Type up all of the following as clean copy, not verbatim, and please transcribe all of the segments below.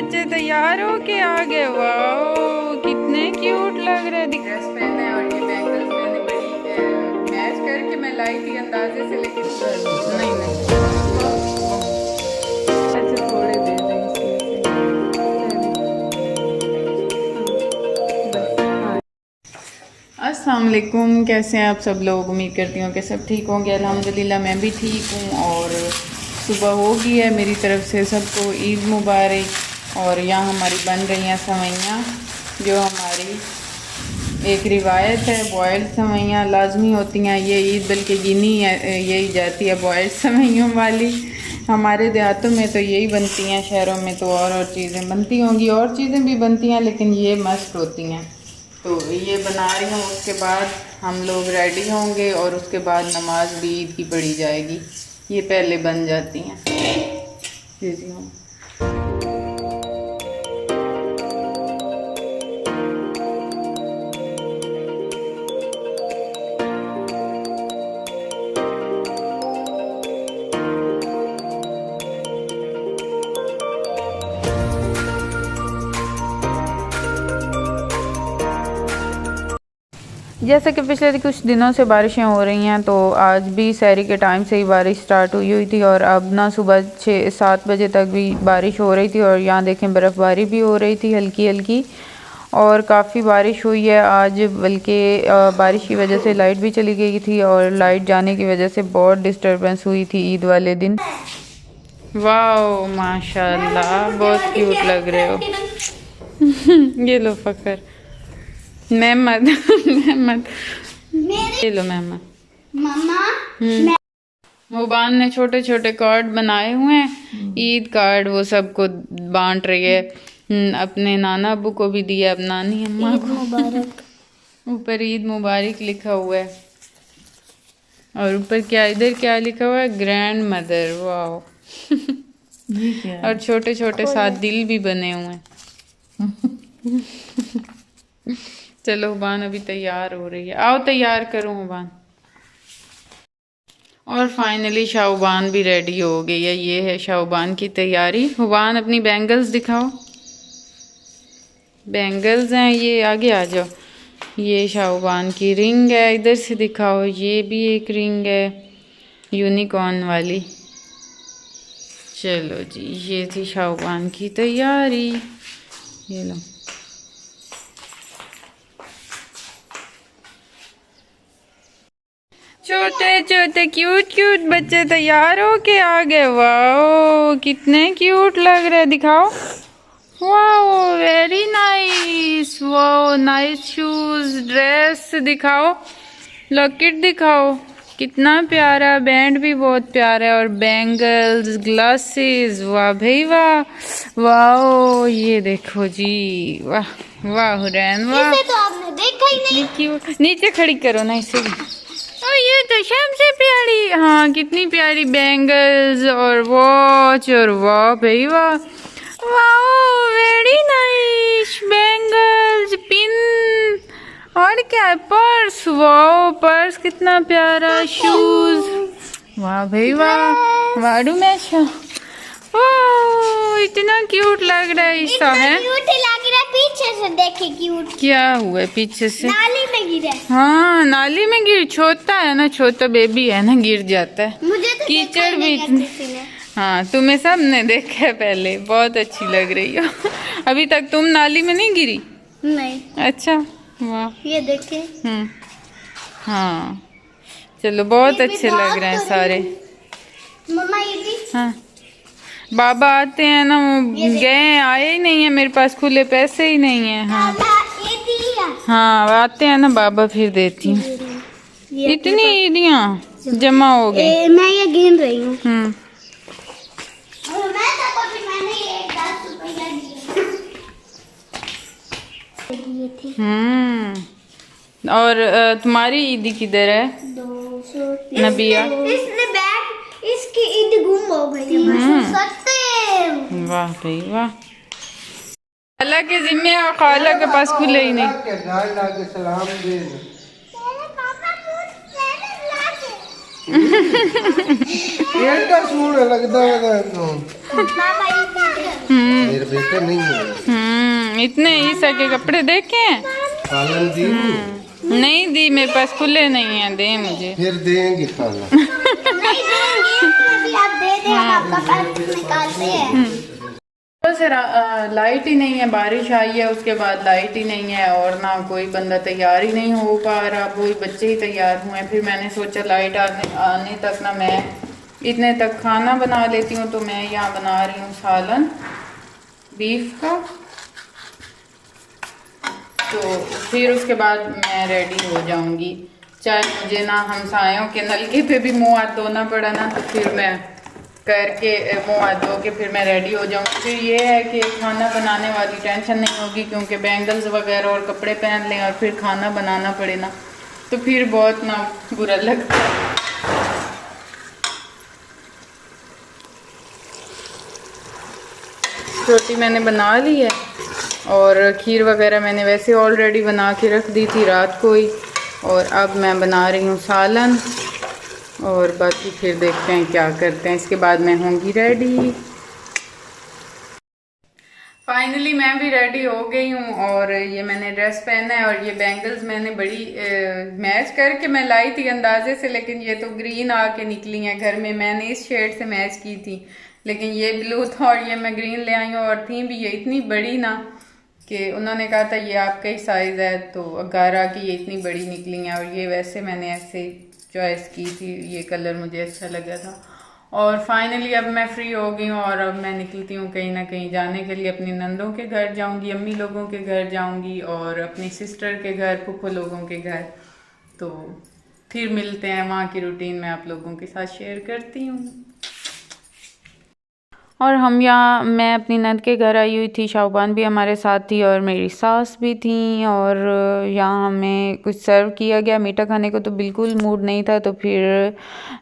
बच्चे तैयार हो के आ गए। वाओ कितने क्यूट लग रहे हैं। ड्रेस पहने और ये बैंगल्स मैंने बड़ी मैच करके मैं लाई थी अंदाजे से, लेकिन नहीं अच्छा थोड़े दे दें। अस्सलाम वालेकुम, कैसे हैं आप सब लोग। उम्मीद करती हूँ कि सब ठीक होंगे। अल्हम्दुलिल्लाह मैं भी ठीक हूँ और सुबह हो गई है। मेरी तरफ से सबको ईद मुबारक। और यहाँ हमारी बन रही हैं सेवइयाँ, जो हमारी एक रिवायत है। बॉयल्ड सेवइयाँ लाजमी होती हैं ये ईद, बल्कि गिनी यही जाती है बॉयल्ड सेवइयों वाली। हमारे देहातों में तो यही बनती हैं, शहरों में तो और चीज़ें बनती होंगी, और चीज़ें भी बनती हैं, लेकिन ये मस्त होती हैं। तो ये बना रही हूँ, उसके बाद हम लोग रेडी होंगे और उसके बाद नमाज भी ईद की पढ़ी जाएगी। ये पहले बन जाती हैं। जैसे कि पिछले कुछ दिनों से बारिशें हो रही हैं, तो आज भी सहरी के टाइम से ही बारिश स्टार्ट हुई थी और अब ना सुबह 6-7 बजे तक भी बारिश हो रही थी। और यहाँ देखें बर्फ़बारी भी हो रही थी हल्की हल्की, और काफ़ी बारिश हुई है आज। बल्कि बारिश की वजह से लाइट भी चली गई थी, और लाइट जाने की वजह से बहुत डिस्टर्बेंस हुई थी ईद वाले दिन। वाओ माशाल्लाह, बहुत क्यूट लग रहे हो। ये लो फ़खर, मेहमद मेहमद, ये लो मेहमद। मम्मा मुबान ने छोटे छोटे कार्ड बनाए हुए हैं, ईद कार्ड, वो सबको बांट रही है। अपने नाना अब्बू को भी दिया, अब नानी अम्मा को। ऊपर ईद मुबारक लिखा हुआ है, और ऊपर क्या, इधर क्या लिखा हुआ है, ग्रैंड मदर। वाह। और छोटे छोटे साथ दिल भी बने हुए हैं। चलो हुबान अभी तैयार हो रही है, आओ तैयार करो हुबान। और फाइनली शाहबान भी रेडी हो गई है। ये है शाहबान की तैयारी। हुबान अपनी बैंगल्स दिखाओ। बैंगल्स हैं ये, आगे आ जाओ। ये शाहबान की रिंग है, इधर से दिखाओ। ये भी एक रिंग है यूनिकॉर्न वाली। चलो जी, ये थी शाहबान की तैयारी। ये लो। छोटे छोटे क्यूट क्यूट बच्चे तैयार हो के आ गए। वाओ कितने क्यूट लग रहे, दिखाओ। Wow very nice, wow nice shoes, dress दिखाओ, लॉकेट दिखाओ, कितना प्यारा, बैंड भी बहुत प्यारा है, और बैंगल्स, ग्लासेस, वाह भाई वाह। वाओ ये देखो जी, वाह वाह हुरैन वाह। तो आपने देखा ही नहीं। क्यूट, नीचे खड़ी करो ना इसे भी। और ये तो सबसे प्यारी, हाँ कितनी प्यारी बैंगल्स और वॉच, और वाह भाई वाह, वाह वेरी नाइस बैंगल्स, पिन, और क्या है, पर्स, वाह पर्स कितना प्यारा, शूज, वाह भाई वाह, वाडू मैशा, वाह इतना क्यूट लग रहा है। ऐसा है पीछे से देखे क्यूट, क्या हुआ है पीछे से, नाली में गिरा। हाँ नाली में गिर, छोटा है ना, छोटा बेबी है ना, गिर जाता है। मुझे तो कीचड़ भी। हाँ तुम्हें सब ने देखा है पहले, बहुत अच्छी लग रही हो। अभी तक तुम नाली में नहीं गिरी? नहीं। अच्छा वाह, ये देखे। हाँ चलो, बहुत अच्छे लग रहे हैं सारे। मम्मा ये भी। हाँ बाबा आते हैं ना, गए, आए ही नहीं है, मेरे पास खुले पैसे ही नहीं है। हाँ हाँ आते हैं ना बाबा, फिर देती हूँ। इतनी ईदियाँ जमा हो गई, मैं ये गिन रही हूँ। और तुम्हारी ईदी किधर है? 200 नबिया, इसकी ईद गुम हो गई। वाह भाई वाह, खाला के जिम्मे और खाला के पास खुले ही नहीं। मेरे बेटे नहीं है। इतने ईसा के कपड़े देखे हैं? खालन दी नहीं दी, मेरे पास खुले नहीं है, दे मुझे। फिर देंगे खाला। आप दे दे, हम आपका पैसा निकालते हैं। बस लाइट ही नहीं है, बारिश आई है उसके बाद लाइट ही नहीं है, और ना कोई बंदा तैयार ही नहीं हो पा रहा, वही बच्चे ही तैयार हुए। फिर मैंने सोचा लाइट आने तक ना मैं इतने तक खाना बना लेती हूँ। तो मैं यहाँ बना रही हूँ सालन बीफ का। तो फिर उसके बाद मैं रेडी हो जाऊंगी। चाहे मुझे ना हमसायों के नलके पे भी मुंह हाथ धोना पड़ा ना, तो फिर मैं करके मुंह हाथ धो के फिर मैं रेडी हो जाऊंगी। फिर ये है कि खाना बनाने वाली टेंशन नहीं होगी, क्योंकि बैंगल्स वगैरह और कपड़े पहन लें और फिर खाना बनाना पड़े ना, तो फिर बहुत ना बुरा लगता है। रोटी मैंने बना ली है, और खीर वगैरह मैंने वैसे ऑलरेडी बना के रख दी थी रात को ही। और अब मैं बना रही हूँ सालन, और बाकी फिर देखते हैं क्या करते हैं। इसके बाद मैं होंगी रेडी। फाइनली मैं भी रेडी हो गई हूँ, और ये मैंने ड्रेस पहना है, और ये बैंगल्स मैंने बड़ी मैच करके मैं लाई थी अंदाजे से, लेकिन ये तो ग्रीन आके निकली हैं घर में। मैंने इस शेड से मैच की थी, लेकिन ये ब्लू था और ये मैं ग्रीन ले आई हूँ। और थी भी ये इतनी बड़ी ना कि उन्होंने कहा था ये आपका ही साइज़ है, तो गारा की ये इतनी बड़ी निकली हैं। और ये वैसे मैंने ऐसे चॉइस की थी, ये कलर मुझे अच्छा लगा था। और फाइनली अब मैं फ्री हो गई हूँ, और अब मैं निकलती हूँ कहीं ना कहीं जाने के लिए। अपनी नंदों के घर जाऊँगी, अम्मी लोगों के घर जाऊँगी, और अपनी सिस्टर के घर, फूफो लोगों के घर। तो फिर मिलते हैं, वहाँ की रूटीन मैं आप लोगों के साथ शेयर करती हूँ। और मैं अपनी नंद के घर आई हुई थी, शाहबान भी हमारे साथ थी, और मेरी सास भी थी। और यहाँ हमें कुछ सर्व किया गया, मीठा खाने को तो बिल्कुल मूड नहीं था, तो फिर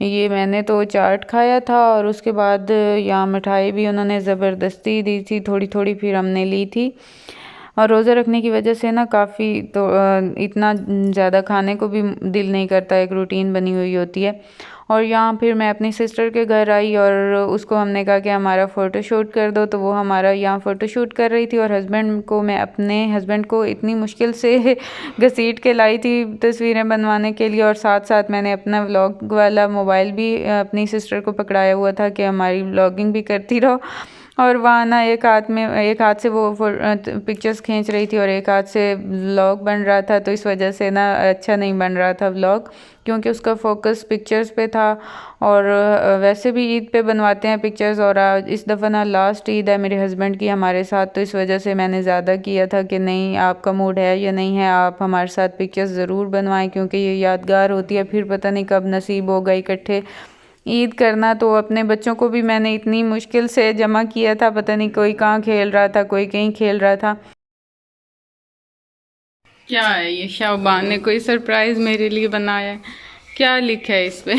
ये मैंने तो चाट खाया था, और उसके बाद यहाँ मिठाई भी उन्होंने ज़बरदस्ती दी थी थोड़ी थोड़ी, फिर हमने ली थी। और रोज़ा रखने की वजह से ना काफ़ी तो इतना ज़्यादा खाने को भी दिल नहीं करता, एक रूटीन बनी हुई होती है। और यहाँ फिर मैं अपनी सिस्टर के घर आई, और उसको हमने कहा कि हमारा फ़ोटोशूट कर दो, तो वो हमारा यहाँ फ़ोटोशूट कर रही थी। और हस्बैंड को मैं अपने हस्बैंड को इतनी मुश्किल से घसीट के लाई थी तस्वीरें बनवाने के लिए, और साथ साथ मैंने अपना व्लॉग वाला मोबाइल भी अपनी सिस्टर को पकड़ाया हुआ था कि हमारी व्लॉगिंग भी करती रहो। और वहाँ ना एक हाथ से वो पिक्चर्स खींच रही थी, और एक हाथ से व्लॉग बन रहा था, तो इस वजह से ना अच्छा नहीं बन रहा था व्लॉग, क्योंकि उसका फोकस पिक्चर्स पे था। और वैसे भी ईद पे बनवाते हैं पिक्चर्स, और आज इस दफ़ा ना लास्ट ईद है मेरे हस्बैंड की हमारे साथ, तो इस वजह से मैंने ज़्यादा किया था कि नहीं आपका मूड है या नहीं है, आप हमारे साथ पिक्चर्स ज़रूर बनवाएं, क्योंकि ये यादगार होती है। फिर पता नहीं कब नसीब होगा इकट्ठे ईद करना। तो अपने बच्चों को भी मैंने इतनी मुश्किल से जमा किया था, पता नहीं कोई कहाँ खेल रहा था, कोई कहीं खेल रहा था। क्या है ये, शाहबान ने कोई सरप्राइज़ मेरे लिए बनाया है। क्या लिखा है इस पे?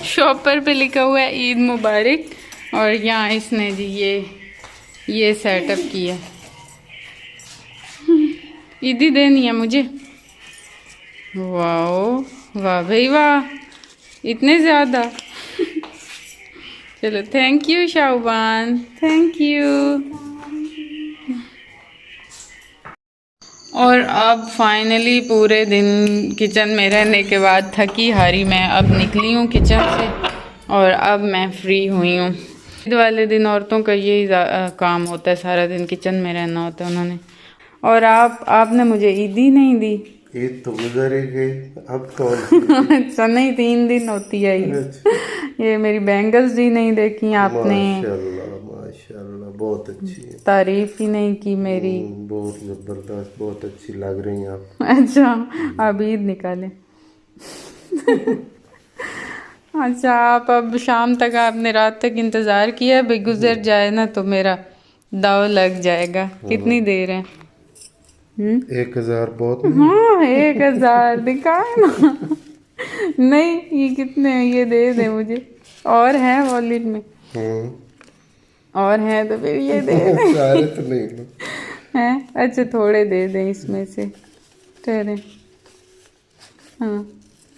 शॉपर पे लिखा हुआ है ईद मुबारक, और यहाँ इसने जी ये सेटअप किया। ईदी देनी है मुझे। वाह वाह भाई वाह, इतने ज़्यादा। चलो thank you Shahban, thank you. और अब फाइनली पूरे दिन किचन में रहने के बाद थकी हारी मैं अब निकली हूँ किचन से, और अब मैं फ्री हुई हूँ। ईद वाले दिन औरतों का यही काम होता है, सारा दिन किचन में रहना होता है उन्होंने। और आपने मुझे ईद ही नहीं दी। ईद तो गुजर ही गई, अब कौन? अच्छा, नहीं 3 दिन होती है ईद। ये मेरी बैंगल्स ही नहीं देखी आपने। माशाल्लाह माशाल्लाह, बहुत अच्छी है। तारीफ ही नहीं की मेरी। बहुत जबरदस्त, बहुत अच्छी लग रही हैं आप। अच्छा, अब ईद निकाले। अच्छा, आप अब शाम तक, आपने रात तक इंतज़ार किया, भाई गुजर जाए ना तो मेरा दाव लग जाएगा। कितनी देर है? 1000 बहुत। हाँ 1000 दिखाए ना। नहीं ये कितने हैं, ये दे दे मुझे। और है वॉलेट में? और है तो फिर ये दे दे। सारे तो नहीं हैं, अच्छा थोड़े दे दे इसमें से, ठहरे। हाँ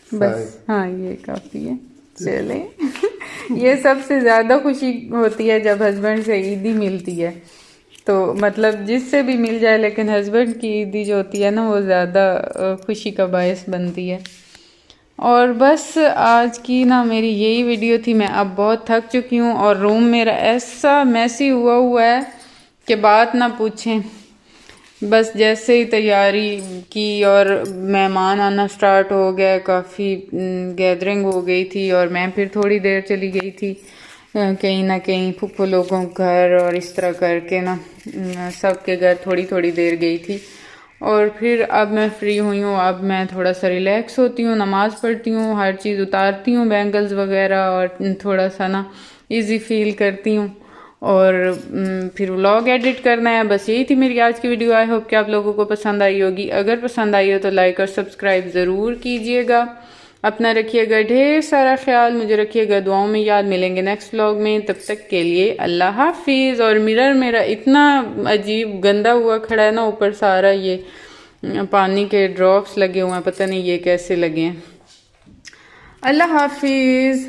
बस, हाँ ये काफ़ी है। चले। ये सबसे ज़्यादा खुशी होती है जब हस्बैंड से ईदी मिलती है। तो मतलब जिससे भी मिल जाए, लेकिन हस्बैंड की ईदी जो होती है ना वो ज़्यादा खुशी का बायस बनती है। और बस आज की ना मेरी यही वीडियो थी। मैं अब बहुत थक चुकी हूँ और रूम मेरा ऐसा मैसी हुआ है कि बात ना पूछें। बस जैसे ही तैयारी की और मेहमान आना स्टार्ट हो गया, काफ़ी गैदरिंग हो गई थी और मैं फिर थोड़ी देर चली गई थी कहीं ना कहीं फूफो लोगों के घर, और इस तरह करके ना सबके घर थोड़ी थोड़ी देर गई थी। और फिर अब मैं फ्री हुई हूँ, अब मैं थोड़ा सा रिलैक्स होती हूँ, नमाज़ पढ़ती हूँ, हर चीज़ उतारती हूँ, बैंगल्स वगैरह, और थोड़ा सा ना इजी फील करती हूँ। और फिर व्लॉग एडिट करना है। बस यही थी मेरी आज की वीडियो। आई होप कि आप लोगों को पसंद आई होगी। अगर पसंद आई हो तो लाइक और सब्सक्राइब ज़रूर कीजिएगा। अपना रखिएगा ढेर सारा ख्याल, मुझे रखिएगा दुआओं में याद। मिलेंगे नेक्स्ट व्लॉग में, तब तक के लिए अल्लाह हाफिज़। और मिरर मेरा इतना अजीब गंदा हुआ खड़ा है ना, ऊपर सारा ये पानी के ड्रॉप्स लगे हुए हैं, पता नहीं ये कैसे लगे हैं। अल्लाह हाफिज़।